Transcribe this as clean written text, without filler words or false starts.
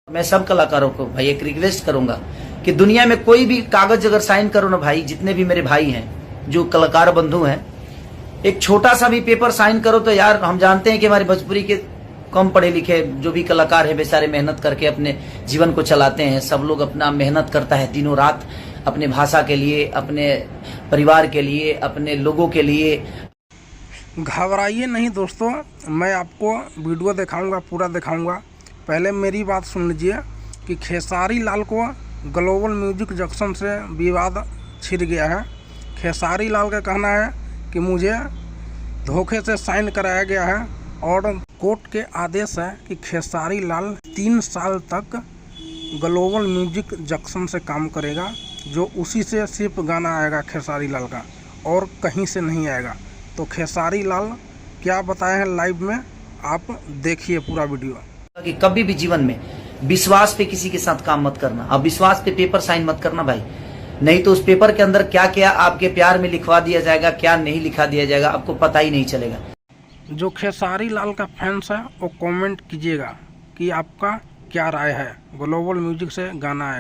मैं सब कलाकारों को भाई एक रिक्वेस्ट करूंगा कि दुनिया में कोई भी कागज अगर साइन करो ना भाई, जितने भी मेरे भाई हैं जो कलाकार बंधु हैं, एक छोटा सा भी पेपर साइन करो तो यार हम जानते हैं कि हमारे भोजपुरी के कम पढ़े लिखे जो भी कलाकार है बेचारे मेहनत करके अपने जीवन को चलाते हैं। सब लोग अपना मेहनत करता है दिनों रात अपने भाषा के लिए, अपने परिवार के लिए, अपने लोगों के लिए। घबराइए नहीं दोस्तों, मैं आपको वीडियो दिखाऊंगा, पूरा दिखाऊंगा। पहले मेरी बात सुन लीजिए कि खेसारी लाल को ग्लोबल म्यूजिक जंक्शन से विवाद छिड़ गया है। खेसारी लाल का कहना है कि मुझे धोखे से साइन कराया गया है और कोर्ट के आदेश है कि खेसारी लाल 3 साल तक ग्लोबल म्यूजिक जंक्शन से काम करेगा, जो उसी से सिर्फ गाना आएगा खेसारी लाल का और कहीं से नहीं आएगा। तो खेसारी लाल क्या बताए हैं लाइव में, आप देखिए पूरा वीडियो। कि कभी भी जीवन में विश्वास पे किसी के साथ काम मत करना, अब विश्वास पे पेपर साइन मत करना भाई, नहीं तो उस पेपर के अंदर क्या क्या आपके प्यार में लिखवा दिया जाएगा, क्या नहीं लिखा दिया जाएगा, आपको पता ही नहीं चलेगा। जो खेसारी लाल का फैंस है वो कमेंट कीजिएगा कि आपका क्या राय है, ग्लोबल म्यूजिक से गाना है।